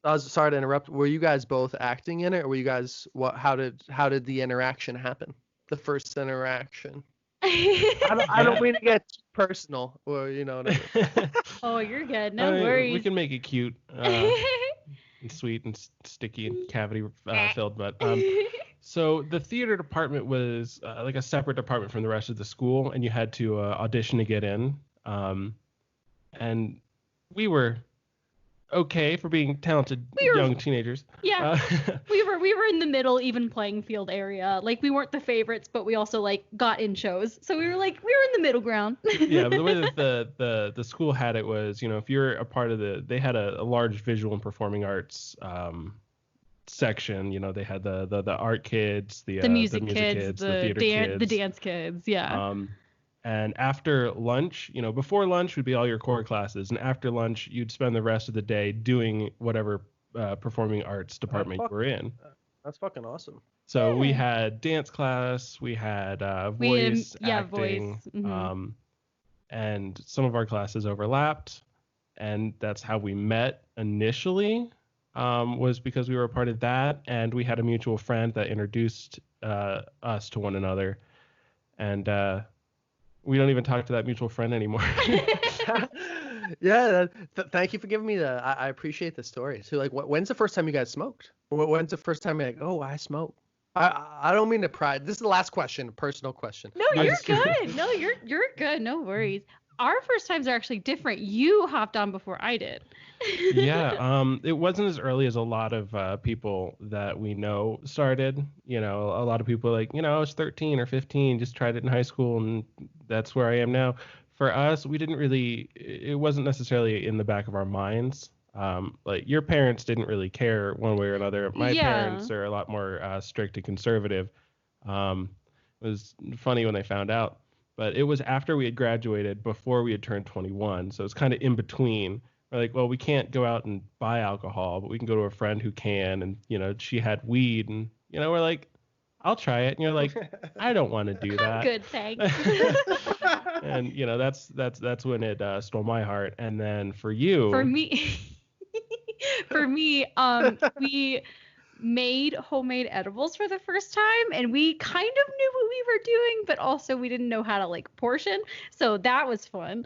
Speaker 2: I was sorry to interrupt. Were you guys both acting in it, or were you guys how did the interaction happen? The first interaction. I don't mean to get too personal, or whatever.
Speaker 4: Oh, you're good. No
Speaker 3: I mean,
Speaker 4: worries.
Speaker 3: We can make it cute, and sweet and sticky and cavity filled. But so the theater department was like a separate department from the rest of the school, and you had to audition to get in. And we were okay for being talented young teenagers.
Speaker 4: Yeah. We were in the middle even playing field area. Like we weren't the favorites, but we also like got in shows. So we were in the middle ground.
Speaker 3: Yeah, but the way that the school had it was, if you're a part of they had a large visual and performing arts section. They had the art kids, the music kids, the theater kids,
Speaker 4: the dance kids. Yeah.
Speaker 3: And after lunch, before lunch would be all your core classes, and after lunch you'd spend the rest of the day doing whatever performing arts department you were in.
Speaker 2: That's fucking awesome.
Speaker 3: So we had dance class, we had voice acting,
Speaker 4: voice. Mm-hmm.
Speaker 3: And some of our classes overlapped, and that's how we met initially. Was because we were a part of that, and we had a mutual friend that introduced us to one another, and we don't even talk to that mutual friend anymore.
Speaker 2: Yeah, thank you for giving me I appreciate the story. So like, when's the first time you guys smoked? When's the first time you're like, oh, I smoke? I don't mean to pry. This is the last question, personal question.
Speaker 4: No, you're good. No, you're good. No worries. Our first times are actually different. You hopped on before I did.
Speaker 3: Yeah, it wasn't as early as a lot of people that we know started. A lot of people like, I was 13 or 15, just tried it in high school, and that's where I am now. For us, we didn't really, it wasn't necessarily in the back of our minds. Like your parents didn't really care one way or another. My parents are a lot more strict and conservative. It was funny when they found out, but it was after we had graduated, before we had turned 21. So it's kind of in between. We're like, well, we can't go out and buy alcohol, but we can go to a friend who can. And, she had weed, and, we're like, I'll try it. And you're like, I don't want to do that.
Speaker 4: Good, thanks.
Speaker 3: And, that's when it stole my heart. And then for you.
Speaker 4: For me, we made homemade edibles for the first time, and we kind of knew what we were doing, but also we didn't know how to like portion, so that was fun.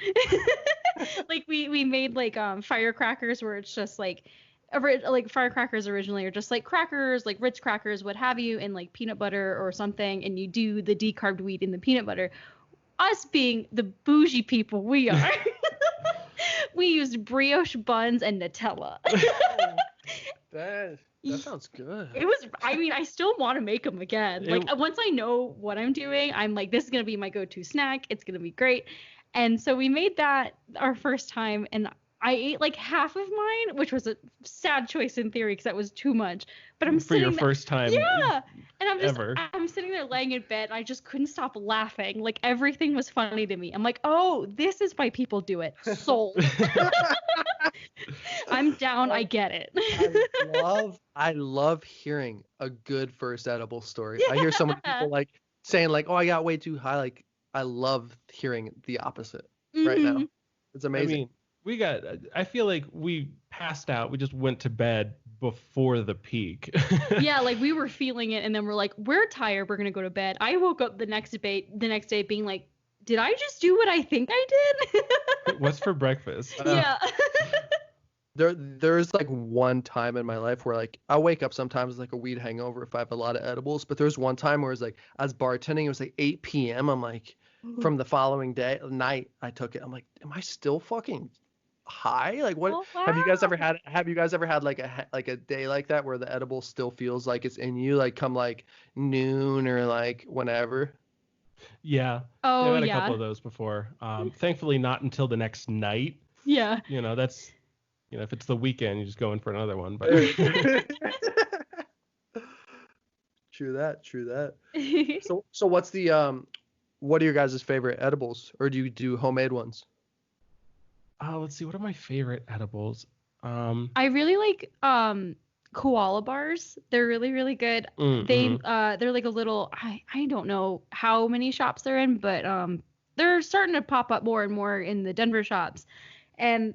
Speaker 4: Like we made like firecrackers, where it's just like firecrackers originally are just like crackers, like Ritz crackers, what have you, and like peanut butter or something, and you do the decarbed weed in the peanut butter. Us being the bougie people we are, we used brioche buns and Nutella.
Speaker 2: That sounds good.
Speaker 4: It was, I still want to make them again. Like once I know what I'm doing, I'm like, this is going to be my go-to snack. It's going to be great. And so we made that our first time, and I ate like half of mine, which was a sad choice in theory because that was too much. But I'm
Speaker 3: For your
Speaker 4: sitting there,
Speaker 3: first time
Speaker 4: yeah, and
Speaker 3: ever.
Speaker 4: I'm sitting there laying in bed, and I just couldn't stop laughing. Like everything was funny to me. I'm like, oh, this is why people do it. Sold. I'm down. I get it.
Speaker 2: I love hearing a good first edible story. I hear so many people like saying like, "Oh, I got way too high." Like, I love hearing the opposite right now. It's amazing.
Speaker 3: I mean, I feel like we passed out. We just went to bed before the peak.
Speaker 4: Yeah, like we were feeling it, and then we're like, we're tired. We're gonna go to bed. I woke up the next day being like, did I just do what I think I did?
Speaker 3: What's for breakfast?
Speaker 4: Yeah.
Speaker 2: There's like one time in my life where like I wake up sometimes with like a weed hangover if I have a lot of edibles, but there's one time where it's like I was bartending, it was like 8 p.m. I'm like, from the following night I took it. I'm like, am I still fucking high? Like, what?
Speaker 4: Oh, wow.
Speaker 2: Have you guys ever had like a day like that where the edible still feels like it's in you, like come like noon or like whenever?
Speaker 3: Yeah.
Speaker 4: Oh,
Speaker 3: I've had a
Speaker 4: yeah.
Speaker 3: couple of those before. Thankfully not until the next night.
Speaker 4: Yeah.
Speaker 3: That's, if it's the weekend, you just go in for another one. But
Speaker 2: True that. So what's the what are your guys' favorite edibles, or do you do homemade ones?
Speaker 3: Let's see, what are my favorite edibles?
Speaker 4: I really like koala bars. They're really, really good. They're like a little, I don't know how many shops they're in, but they're starting to pop up more and more in the Denver shops. And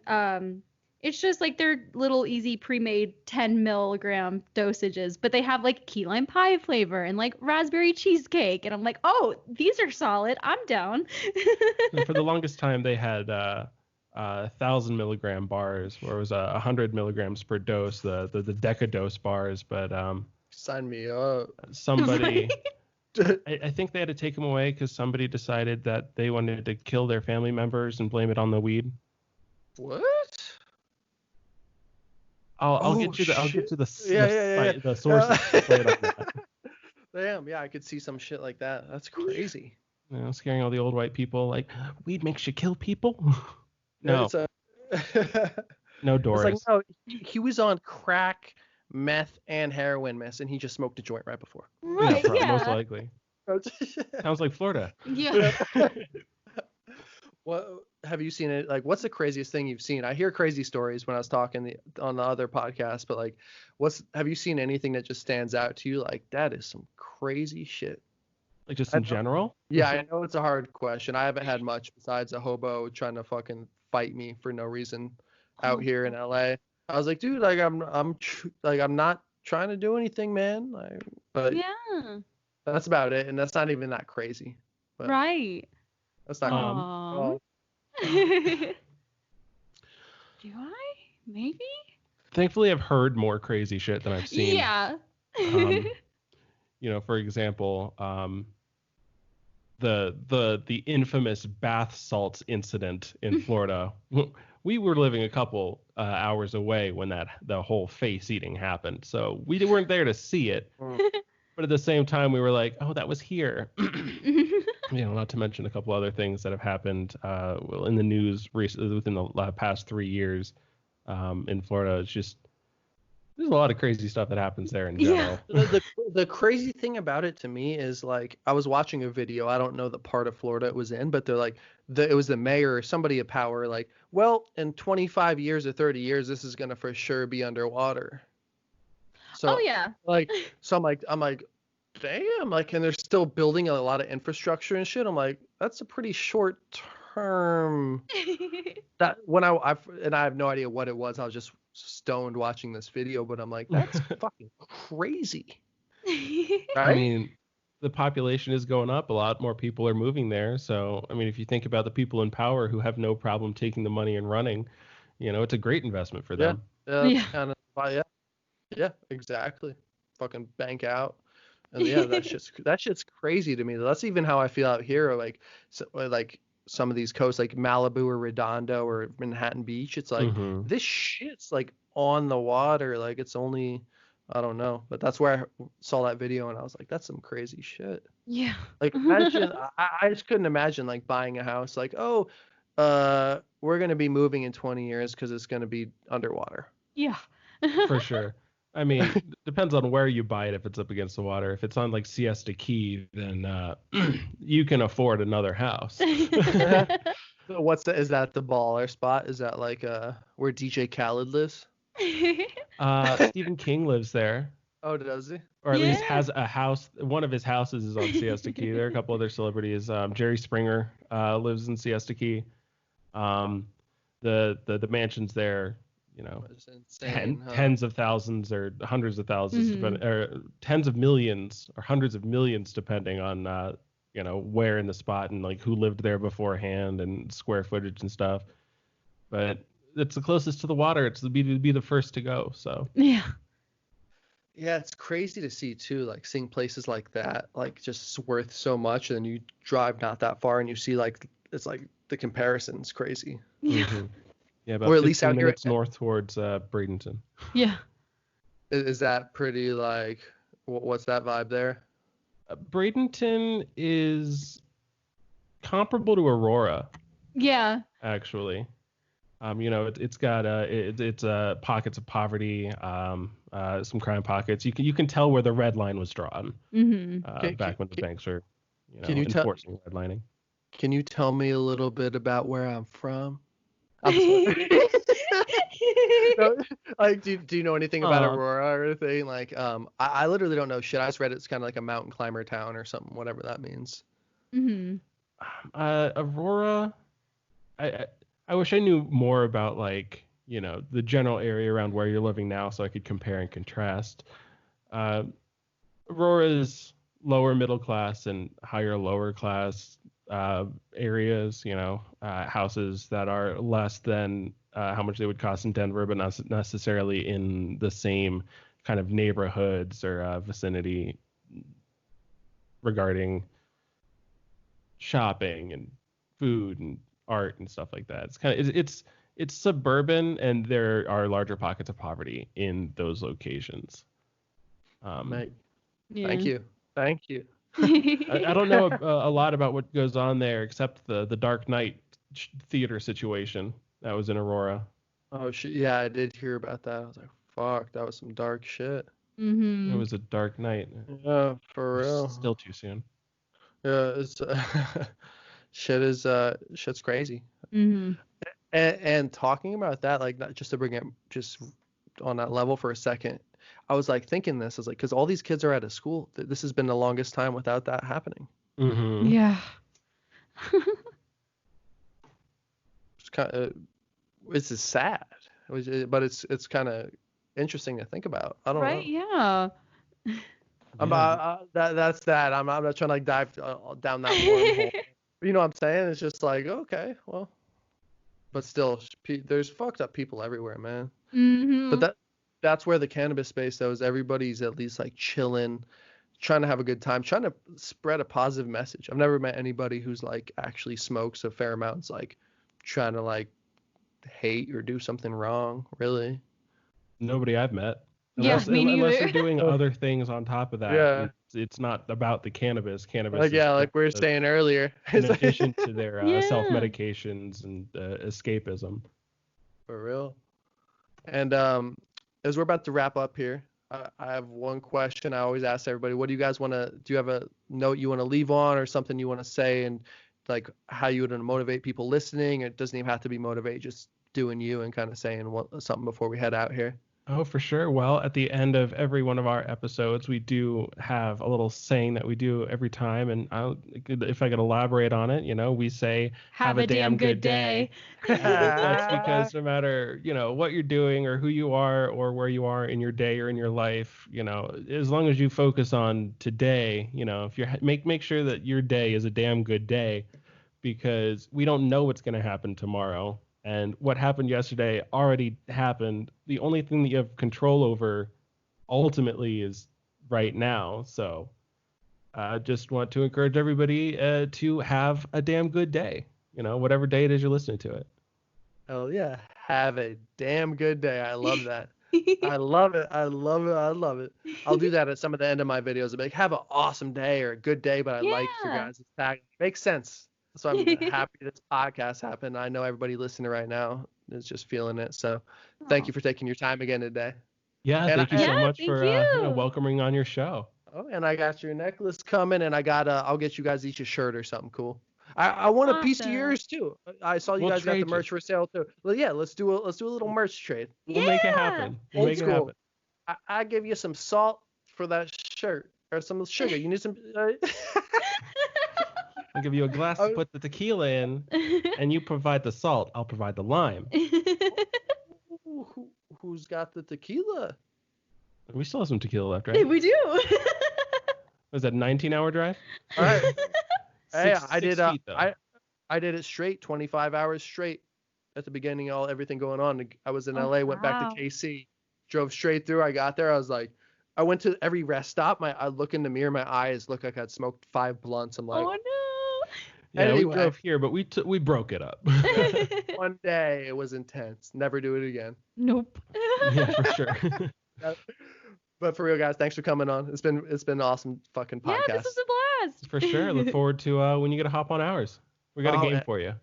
Speaker 4: it's just like they're little easy pre-made 10 milligram dosages, but they have like key lime pie flavor and like raspberry cheesecake. And I'm like, oh, these are solid. I'm down.
Speaker 3: For the longest time, they had 1,000 milligram bars, where it was 100 milligrams per dose, the decadose bars. But
Speaker 2: Sign me up.
Speaker 3: somebody, I think they had to take them away because somebody decided that they wanted to kill their family members and blame it on the weed.
Speaker 2: What?
Speaker 3: I'll get you the the sources.
Speaker 2: Damn, yeah, I could see some shit like that. That's crazy.
Speaker 3: Scaring all the old white people, like, weed makes you kill people. No. No, Doris.
Speaker 2: It's like, no, he was on crack, meth, and heroin, miss, and he just smoked a joint right before.
Speaker 4: Right, yeah.
Speaker 3: Most likely. Sounds like Florida.
Speaker 4: Yeah.
Speaker 2: What have you seen it? Like, what's the craziest thing you've seen? I hear crazy stories when I was talking on the other podcast, but like, have you seen anything that just stands out to you? Like, that is some crazy shit.
Speaker 3: Like, just in general?
Speaker 2: Yeah, I know it's a hard question. I haven't had much besides a hobo trying to fucking fight me for no reason out here in LA. I was like, dude, like I'm not trying to do anything, man. Like, but
Speaker 4: yeah.
Speaker 2: That's about it, and that's not even that crazy. But
Speaker 4: right.
Speaker 2: That's not.
Speaker 4: Do I? Maybe.
Speaker 3: Thankfully, I've heard more crazy shit than I've seen.
Speaker 4: Yeah.
Speaker 3: For example, the infamous bath salts incident in Florida. We were living a couple hours away when the whole face eating happened, so we weren't there to see it. But at the same time, we were like, oh, that was here. Not to mention a couple other things that have happened in the news recently within the past 3 years in Florida. It's just, there's a lot of crazy stuff that happens there in general.
Speaker 2: Yeah. The crazy thing about it to me is, like, I was watching a video. I don't know the part of Florida it was in, but they're like, it was the mayor or somebody of power, like, well, in 25 years or 30 years, this is going to for sure be underwater. So,
Speaker 4: yeah.
Speaker 2: Like, so I'm like, damn, like, and they're still building a lot of infrastructure and shit. I'm like, that's a pretty short term. That when I have no idea what it was. I was just stoned watching this video, but I'm like, that's fucking crazy. Right?
Speaker 3: I mean, the population is going up. A lot more people are moving there. So, I mean, if you think about the people in power who have no problem taking the money and running, it's a great investment for them.
Speaker 2: Yeah, exactly. Fucking bank out. And yeah, that shit's crazy to me. That's even how I feel out here. Like, like some of these coasts, like Malibu or Redondo or Manhattan Beach. It's like this shit's like on the water. Like, it's only, I don't know, but that's where I saw that video and I was like, that's some crazy shit.
Speaker 4: Yeah.
Speaker 2: Like, imagine, I just couldn't imagine like buying a house. Like, oh, We're gonna be moving in 20 years because it's gonna be underwater.
Speaker 4: Yeah.
Speaker 3: For sure. I mean, depends on where you buy it if it's up against the water. If it's on like Siesta Key, then you can afford another house.
Speaker 2: So is that the baller spot? Is that like where DJ Khaled lives?
Speaker 3: Stephen King lives there,
Speaker 2: Oh, does he?
Speaker 3: or at least
Speaker 4: Yeah.
Speaker 3: has a house. One of his houses is on Siesta Key. There are a couple other celebrities. Jerry Springer lives in Siesta Key. The mansions there,
Speaker 2: It's insane, huh?
Speaker 3: tens of thousands or hundreds of thousands, or tens of millions or hundreds of millions, depending on where in the spot and like who lived there beforehand and square footage and stuff. But it's the closest to the water. It's to be the first to go. So
Speaker 4: Yeah.
Speaker 2: Yeah, it's crazy to see too, like seeing places like that, like just worth so much, and then you drive not that far and you see like it's like the comparison's crazy.
Speaker 4: Yeah.
Speaker 3: yeah, about
Speaker 2: Or at least
Speaker 3: 15
Speaker 2: out here-
Speaker 3: minutes north towards Bradenton.
Speaker 4: Yeah.
Speaker 2: Is that pretty like what's that vibe there?
Speaker 3: Bradenton is comparable to Aurora,
Speaker 4: Yeah.
Speaker 3: actually. It's got it's pockets of poverty, some crime pockets. You can tell where the red line was drawn back when the banks were,
Speaker 2: can you
Speaker 3: enforcing redlining.
Speaker 2: Can you tell me a little bit about where I'm from? No, like, do you know anything about Aurora or anything? Like, I literally don't know shit. I just read it's kind of like a mountain climber town or something, whatever that means.
Speaker 3: Aurora, I wish I knew more about like the general area around where you're living now, so I could compare and contrast. Aurora's lower middle class and higher lower class areas, houses that are less than how much they would cost in Denver, but not necessarily in the same kind of neighborhoods or vicinity regarding shopping and food and art and stuff like that. It's suburban, and there are larger pockets of poverty in those locations.
Speaker 2: Meg,
Speaker 4: Yeah.
Speaker 2: Thank you.
Speaker 3: I don't know a lot about what goes on there except the Dark Knight theater situation that was in Aurora.
Speaker 2: Oh shit, yeah, I did hear about that. I was like, fuck, that was some dark shit.
Speaker 3: It was a dark night.
Speaker 2: Yeah, for real.
Speaker 3: Still too soon.
Speaker 2: Yeah, it's shit's crazy. And talking about that, like, not just to bring it just on that level for a second, I was like thinking this, I was like, because all these kids are out of school. This has been the longest time without that happening.
Speaker 4: Yeah.
Speaker 2: It's kind of, this is sad, but it's kind of interesting to think about. I don't know.
Speaker 4: Right? Yeah.
Speaker 2: That's that. I'm not trying to like dive down that wormhole. You know what I'm saying? It's just like, okay, well, but still, there's fucked up people everywhere, man. But that's where the cannabis space though is. Everybody's at least like chilling, trying to have a good time, trying to spread a positive message. I've never met anybody who's like actually smokes a fair amount. It's like trying to like hate or do something wrong, really.
Speaker 3: Nobody I've met.
Speaker 4: Unless
Speaker 3: they're doing other things on top of that.
Speaker 2: Yeah.
Speaker 3: It's not about the cannabis. Cannabis.
Speaker 2: Like, yeah, like we were saying earlier.
Speaker 3: In addition to their self-medications and escapism.
Speaker 2: For real. And as we're about to wrap up here, I have one question I always ask everybody. What do you guys want to, do you have a note you want to leave on or something you want to say, and like how you would motivate people listening? It doesn't even have to be motivate, just doing you and kind of saying something before we head out here.
Speaker 3: Oh, for sure. Well, at the end of every one of our episodes, we do have a little saying that we do every time. And if I could elaborate on it, we say,
Speaker 4: have a damn good day.
Speaker 3: That's because no matter, what you're doing or who you are or where you are in your day or in your life, as long as you focus on today, if you make sure that your day is a damn good day, because we don't know what's going to happen tomorrow. And what happened yesterday already happened. The only thing that you have control over ultimately is right now. So I just want to encourage everybody to have a damn good day, whatever day it is you're listening to it.
Speaker 2: Oh, yeah. Have a damn good day. I love that. I love it. I love it. I love it. I'll do that at some of the end of my videos. I'll be like, have an awesome day or a good day, but I like your guys' tag. Makes sense. So I'm happy this podcast happened. I know everybody listening right now is just feeling it. So thank you for taking your time again today.
Speaker 3: Yeah,
Speaker 2: And
Speaker 3: thank you so much
Speaker 4: thank
Speaker 3: for
Speaker 4: you.
Speaker 3: welcoming on your show.
Speaker 2: Oh, and I got your necklace coming, and I'll get you guys each a shirt or something cool. I want a piece of
Speaker 4: Awesome.
Speaker 2: yours too. I saw you
Speaker 3: We'll
Speaker 2: guys got the
Speaker 3: trade you.
Speaker 2: merch for sale too. Well, yeah, let's do a little merch trade.
Speaker 3: We'll make it happen. We'll
Speaker 2: Old
Speaker 3: make it
Speaker 2: school.
Speaker 3: happen.
Speaker 2: I give you some salt for that shirt or some sugar. You need some.
Speaker 3: I'll give you a glass to put the tequila in, and you provide the salt. I'll provide the lime.
Speaker 2: Who's got the tequila?
Speaker 3: We still have some tequila left, right?
Speaker 4: We do.
Speaker 3: Was that a 19-hour drive?
Speaker 2: All right. Hey, I
Speaker 3: Six
Speaker 2: did.
Speaker 3: feet, though.
Speaker 2: I did it straight, 25 hours straight. At the beginning, everything going on. I was in
Speaker 4: Oh,
Speaker 2: LA, went back
Speaker 4: wow.
Speaker 2: to KC, drove straight through. I got there. I was like, I went to every rest stop. I look in the mirror. My eyes look like I'd smoked 5 blunts. I'm like,
Speaker 4: Oh no.
Speaker 3: Yeah,
Speaker 2: Anyway.
Speaker 3: we drove here, but we broke it up.
Speaker 2: one day it was intense. Never do it again.
Speaker 4: Nope.
Speaker 3: Yeah, for sure.
Speaker 2: But for real, guys, thanks for coming on. It's been an awesome fucking podcast.
Speaker 4: Yeah, this was a blast.
Speaker 3: For sure. Look forward to when you get to hop on ours. We got a game for you.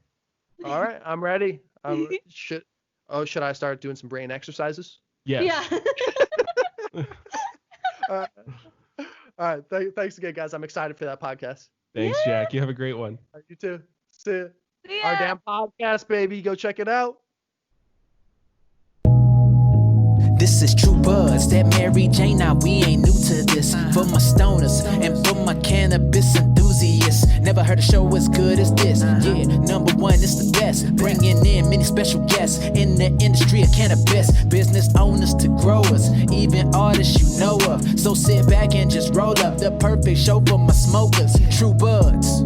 Speaker 2: All right, I'm ready. Should I start doing some brain exercises?
Speaker 3: Yes.
Speaker 4: Yeah.
Speaker 2: All right. Thanks again, guys. I'm excited for that podcast.
Speaker 3: Thanks, Jack. You have a great one.
Speaker 2: All right, you too. See ya.
Speaker 4: See
Speaker 2: Our
Speaker 4: ya.
Speaker 2: damn podcast, baby. Go check it out.
Speaker 1: This is True Buds, that Mary Jane, now we ain't new to this. For my stoners and for my cannabis enthusiasts, never heard a show as good as this. Yeah, number one, it's the best. Bringing in many special guests in the industry of cannabis. Business owners to growers, even artists you know of. So sit back and just roll up the perfect show for my smokers. True Buds.